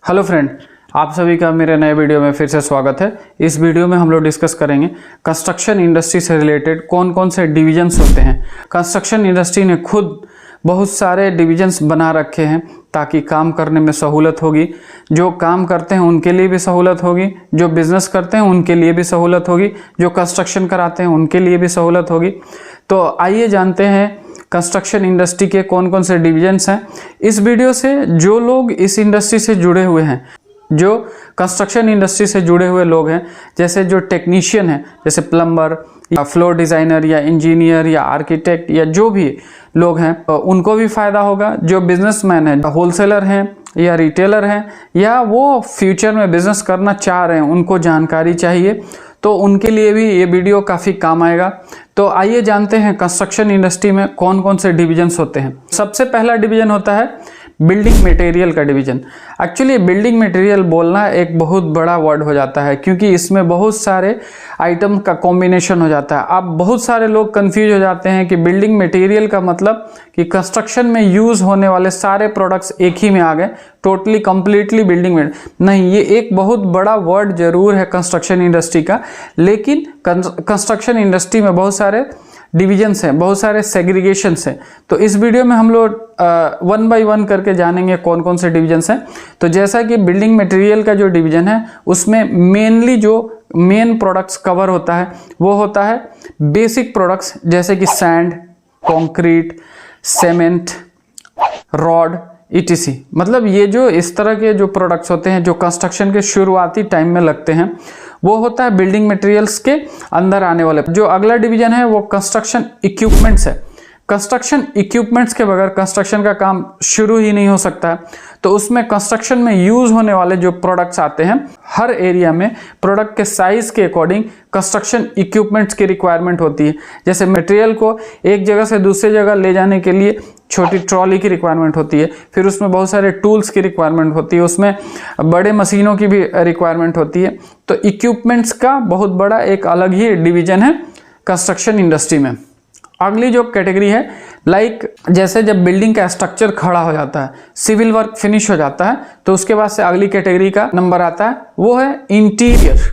Hello friend, आप सभी का मेरे नए वीडियो में फिर से स्वागत है। इस वीडियो में हम लोग डिस्कस करेंगे कंस्ट्रक्शन इंडस्ट्री से रिलेटेड कौन कौन से डिविजन्स होते हैं। कंस्ट्रक्शन इंडस्ट्री ने खुद बहुत सारे डिविजन्स बना रखे हैं ताकि काम करने में सहूलत होगी। जो काम करते हैं उनके लिए भी सहूलत होगी, जो बिजनेस करते हैं उनके लिए भी सहूलत होगी, जो कंस्ट्रक्शन कराते हैं उनके लिए भी सहूलत होगी। तो आइए जानते हैं कंस्ट्रक्शन इंडस्ट्री के कौन कौन से डिविजन्स हैं। इस वीडियो से जो लोग इस इंडस्ट्री से जुड़े हुए हैं, जो कंस्ट्रक्शन इंडस्ट्री से जुड़े हुए लोग हैं, जैसे जो टेक्नीशियन हैं, जैसे प्लम्बर या फ्लोर डिज़ाइनर या इंजीनियर या आर्किटेक्ट या जो भी लोग हैं, उनको भी फ़ायदा होगा। जो बिजनेसमैन हैं, होलसेलर हैं या रिटेलर हैं या वो फ्यूचर में बिज़नेस करना चाह रहे हैं, उनको जानकारी चाहिए, तो उनके लिए भी ये वीडियो काफ़ी काम आएगा। तो आइए जानते हैं कंस्ट्रक्शन इंडस्ट्री में कौन कौन से डिविजन्स होते हैं। सबसे पहला डिवीजन होता है बिल्डिंग मटेरियल का डिवीजन। एक्चुअली बिल्डिंग मटेरियल बोलना एक बहुत बड़ा वर्ड हो जाता है क्योंकि इसमें बहुत सारे आइटम का कॉम्बिनेशन हो जाता है। अब बहुत सारे लोग कंफ्यूज हो जाते हैं कि बिल्डिंग मटेरियल का मतलब कि कंस्ट्रक्शन में यूज़ होने वाले सारे प्रोडक्ट्स एक ही में आ गए, टोटली कंप्लीटली बिल्डिंग में। नहीं, ये एक बहुत बड़ा वर्ड जरूर है कंस्ट्रक्शन इंडस्ट्री का, लेकिन कंस्ट्रक्शन इंडस्ट्री में बहुत सारे डिविजन्स हैं, बहुत सारे सेग्रीगेशंस हैं। तो इस वीडियो में हम लोग वन बाय वन करके जानेंगे कौन कौन से डिविजन्स हैं। तो जैसा कि बिल्डिंग मटेरियल का जो डिवीजन है उसमें मेनली जो मेन प्रोडक्ट्स कवर होता है वो होता है बेसिक प्रोडक्ट्स, जैसे कि sand, concrete, cement, rod etc। मतलब ये जो इस तरह के जो प्रोडक्ट्स होते हैं जो कंस्ट्रक्शन के शुरुआती टाइम में लगते हैं, वो होता है बिल्डिंग मटेरियल्स के अंदर आने वाले। जो अगला डिवीजन है वो कंस्ट्रक्शन इक्विपमेंट्स है। कंस्ट्रक्शन इक्विपमेंट्स के बगैर कंस्ट्रक्शन का काम शुरू ही नहीं हो सकता है। तो उसमें कंस्ट्रक्शन में यूज होने वाले जो प्रोडक्ट्स आते हैं, हर एरिया में प्रोडक्ट के साइज के अकॉर्डिंग कंस्ट्रक्शन इक्विपमेंट्स की रिक्वायरमेंट होती है। जैसे मटेरियल को एक जगह से दूसरी जगह ले जाने के लिए छोटी ट्रॉली की रिक्वायरमेंट होती है, फिर उसमें बहुत सारे टूल्स की रिक्वायरमेंट होती है, उसमें बड़े मशीनों की भी रिक्वायरमेंट होती है। तो इक्विपमेंट्स का बहुत बड़ा एक अलग ही डिवीजन है कंस्ट्रक्शन इंडस्ट्री में। अगली जो कैटेगरी है, जैसे जब बिल्डिंग का स्ट्रक्चर खड़ा हो जाता है, सिविल वर्क फिनिश हो जाता है, तो उसके बाद से अगली कैटेगरी का नंबर आता है, वो है इंटीरियर।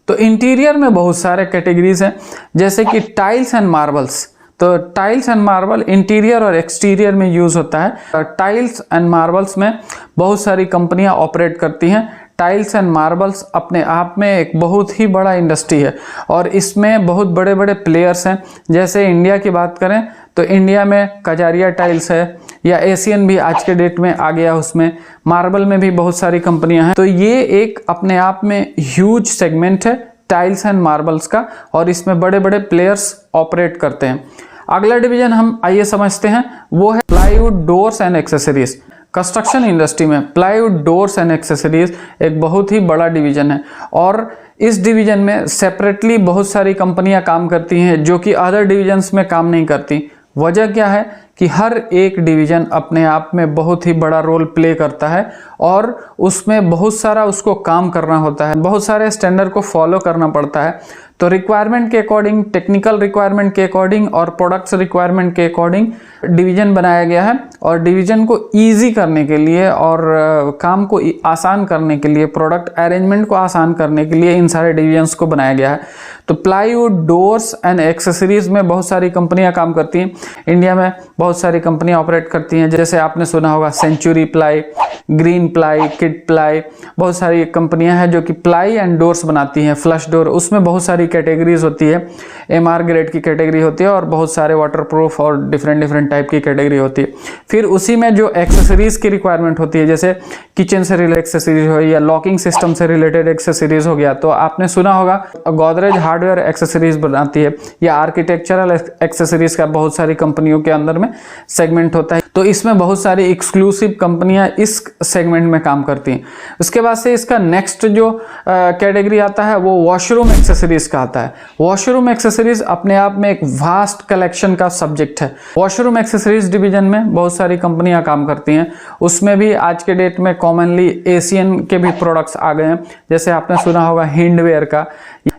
तो इंटीरियर में बहुत सारे कैटेगरीज हैं, जैसे कि टाइल्स एंड मार्बल्स। तो टाइल्स एंड मार्बल इंटीरियर और एक्सटीरियर में यूज होता है। टाइल्स एंड मार्बल्स में बहुत सारी कंपनियां ऑपरेट करती हैं। टाइल्स एंड मार्बल्स अपने आप में एक बहुत ही बड़ा इंडस्ट्री है और इसमें बहुत बड़े बड़े प्लेयर्स हैं। जैसे इंडिया की बात करें तो इंडिया में कजारिया टाइल्स है, या एशियन भी आज के डेट में आ गया, उसमें मार्बल में भी बहुत सारी कंपनियां हैं। तो ये एक अपने आप में ह्यूज सेगमेंट है टाइल्स एंड मार्बल्स का, और इसमें बड़े बड़े प्लेयर्स ऑपरेट करते हैं। अगला डिवीजन हम आइए समझते हैं, वो है plywood doors and accessories. Construction industry में प्लाईवुड डोर्स एंड एक्सेसरीज एक बहुत ही बड़ा डिवीजन है और इस डिवीजन में सेपरेटली बहुत सारी कंपनियां काम करती हैं जो कि अदर डिविजन्स में काम नहीं करती। वजह क्या है कि हर एक डिवीजन अपने आप में बहुत ही बड़ा रोल प्ले करता है और उसमें बहुत सारा उसको काम करना होता है, बहुत सारे स्टैंडर्ड को फॉलो करना पड़ता है। तो रिक्वायरमेंट के अकॉर्डिंग, टेक्निकल रिक्वायरमेंट के अकॉर्डिंग और प्रोडक्ट्स रिक्वायरमेंट के अकॉर्डिंग डिवीजन बनाया गया है। और डिवीजन को इजी करने के लिए और काम को आसान करने के लिए, प्रोडक्ट अरेंजमेंट को आसान करने के लिए इन सारे डिवीजन्स को बनाया गया है। तो प्लाईवुड डोर्स एंड एक्सेसरीज में बहुत सारी कंपनियां काम करती हैं। इंडिया में बहुत सारी कंपनियां ऑपरेट करती हैं, जैसे आपने सुना होगा Century Ply, Greenply, Kitply. बहुत सारी कंपनियां हैं जो कि प्लाई एंड डोर्स बनाती हैं, फ्लश डोर। उसमें बहुत सारी कैटेगरीज होती है, MR ग्रेड की कैटेगरी होती है और बहुत सारे वाटरप्रूफ और डिफरेंट टाइप की कैटेगरी होती है। फिर उसी में जो एक्सेसरीज की रिक्वायरमेंट होती है, जैसे किचन से रिलेटेड एक्सेसरीज हो या लॉकिंग सिस्टम से रिलेटेड एक्सेसरीज हो गया, तो आपने सुना होगा गोदरेज हार्डवेयर एक्सेसरीज बनाती है, या आर्किटेक्चरल एक्सेसरीज का बहुत सारी कंपनियों के अंदर में सेगमेंट होता है। तो इसमें बहुत सारी एक्सक्लूसिव कंपनियां इस सेगमेंट में काम करती हैं। उसके बाद से इसका नेक्स्ट जो कैटेगरी आता है वो वॉशरूम एक्सेसरीज का का आता है। वॉशरूम एक्सेसरीज अपने आप में एक वास्ट कलेक्शन का सब्जेक्ट है। वॉशरूम एक्सेसरीज डिवीजन में बहुत सारी कंपनियां काम करती हैं। उसमें भी आज के डेट में कॉमनली एशियन के भी प्रोडक्ट्स आ गए हैं, जैसे आपने सुना होगा हिंडवेयर का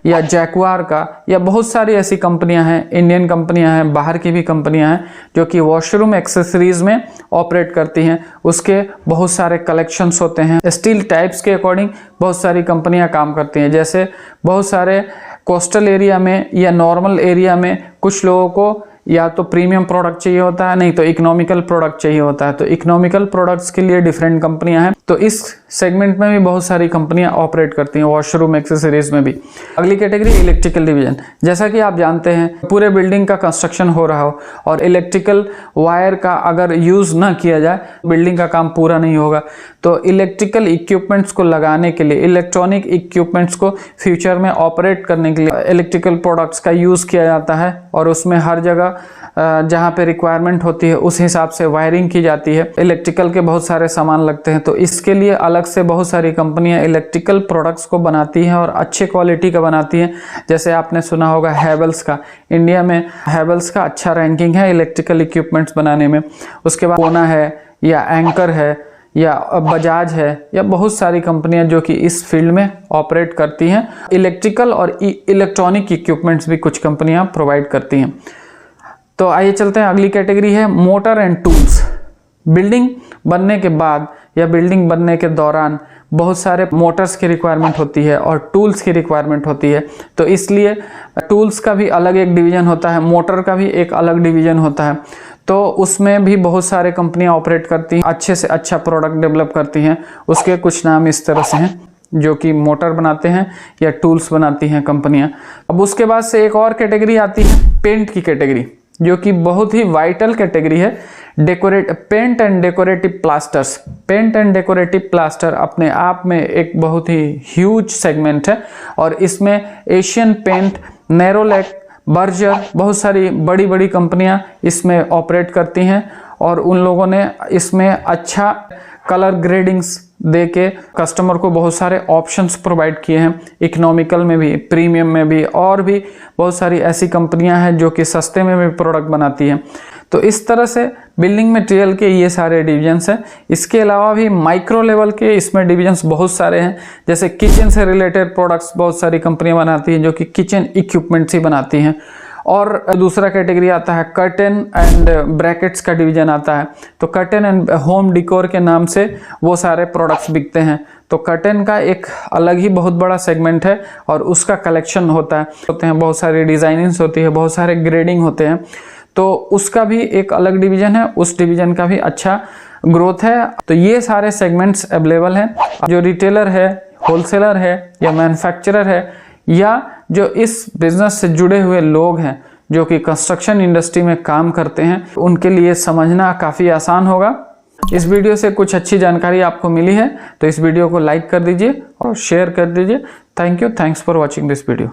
या जैक्वार का, या बहुत सारी ऐसी कंपनियां हैं, इंडियन कंपनियां हैं, बाहर की भी कंपनियां हैं जो कि वॉशरूम एक्सेसरीज में ऑपरेट करती हैं। उसके बहुत सारे कलेक्शंस होते हैं। स्टील टाइप्स के अकॉर्डिंग बहुत सारी कंपनियां काम करती हैं। जैसे बहुत सारे कोस्टल एरिया में या नॉर्मल एरिया में कुछ लोगों को या तो प्रीमियम प्रोडक्ट चाहिए होता है, नहीं तो इकोनॉमिकल प्रोडक्ट चाहिए होता है। तो इकोनॉमिकल प्रोडक्ट्स के लिए डिफरेंट कंपनियां हैं। तो इस सेगमेंट में भी बहुत सारी कंपनियां ऑपरेट करती हैं, वॉशरूम एक्सेसरीज में भी। अगली कैटेगरी इलेक्ट्रिकल डिवीजन। जैसा कि आप जानते हैं पूरे बिल्डिंग का कंस्ट्रक्शन हो रहा हो और इलेक्ट्रिकल वायर का अगर यूज ना किया जाए बिल्डिंग का काम पूरा नहीं होगा। तो इलेक्ट्रिकल इक्विपमेंट्स को लगाने के लिए, इलेक्ट्रॉनिक इक्विपमेंट्स को फ्यूचर में ऑपरेट करने के लिए इलेक्ट्रिकल प्रोडक्ट्स का यूज किया जाता है और उसमें हर जगह जहाँ पे रिक्वायरमेंट होती है उस हिसाब से वायरिंग की जाती है। इलेक्ट्रिकल के बहुत सारे सामान लगते हैं, तो इसके लिए अलग से बहुत सारी कंपनियां इलेक्ट्रिकल प्रोडक्ट्स को बनाती हैं और अच्छे क्वालिटी का बनाती हैं। जैसे आपने सुना होगा हैवेल्स का, इंडिया में हैवेल्स का अच्छा रैंकिंग है इलेक्ट्रिकल इक्विपमेंट्स बनाने में। उसके बाद कोना है या एंकर है या बजाज है या बहुत सारी कंपनियां जो कि इस फील्ड में ऑपरेट करती हैं। इलेक्ट्रिकल और इलेक्ट्रॉनिक इक्विपमेंट्स भी कुछ कंपनियां प्रोवाइड करती हैं। तो आइए चलते हैं, अगली कैटेगरी है मोटर एंड टूल्स। बिल्डिंग बनने के बाद या बिल्डिंग बनने के दौरान बहुत सारे मोटर्स की रिक्वायरमेंट होती है और टूल्स की रिक्वायरमेंट होती है। तो इसलिए टूल्स का भी अलग एक डिवीजन होता है, मोटर का भी एक अलग डिवीजन होता है। तो उसमें भी बहुत सारे कंपनियां ऑपरेट करती हैं, अच्छे से अच्छा प्रोडक्ट डेवलप करती हैं। उसके कुछ नाम इस तरह से हैं जो कि मोटर बनाते हैं या टूल्स बनाती हैं कंपनियां। अब उसके बाद से एक और कैटेगरी आती है पेंट की कैटेगरी, जो कि बहुत ही वाइटल कैटेगरी है। Paint and decorative plasters. Paint and decorative plaster अपने आप में एक बहुत ही ह्यूज सेगमेंट है और इसमें एशियन पेंट, नेरोलैक, बर्जर, बहुत सारी बड़ी बड़ी कंपनियां इसमें ऑपरेट करती हैं और उन लोगों ने इसमें अच्छा कलर ग्रेडिंग्स दे के कस्टमर को बहुत सारे ऑप्शंस प्रोवाइड किए हैं, इकोनॉमिकल में भी, प्रीमियम में भी, और भी बहुत सारी ऐसी कंपनियां हैं जो कि सस्ते में भी प्रोडक्ट बनाती हैं। तो इस तरह से बिल्डिंग मटेरियल के ये सारे डिवीजन्स हैं। इसके अलावा भी माइक्रो लेवल के इसमें डिवीजन्स बहुत सारे हैं। जैसे किचन से रिलेटेड प्रोडक्ट्स बहुत सारी कंपनियां बनाती हैं जो कि किचन इक्विपमेंट्स ही बनाती हैं। और दूसरा कैटेगरी आता है कर्टेन एंड ब्रैकेट्स का डिवीजन आता है। तो कर्टेन एंड होम डिकोर के नाम से वो सारे प्रोडक्ट्स बिकते हैं। तो कर्टेन का एक अलग ही बहुत बड़ा सेगमेंट है और उसका कलेक्शन होते हैं, बहुत सारी डिजाइनिंग्स होती है, बहुत सारे ग्रेडिंग होते हैं। तो उसका भी एक अलग डिवीजन है, उस डिवीजन का भी अच्छा ग्रोथ है। तो ये सारे सेगमेंट्स अवेलेबल हैं। जो रिटेलर है, होलसेलर है या मैन्युफैक्चरर है या जो इस बिजनेस से जुड़े हुए लोग हैं जो कि कंस्ट्रक्शन इंडस्ट्री में काम करते हैं, उनके लिए समझना काफ़ी आसान होगा। इस वीडियो से कुछ अच्छी जानकारी आपको मिली है तो इस वीडियो को लाइक कर दीजिए और शेयर कर दीजिए। Thank you, thanks for watching this video.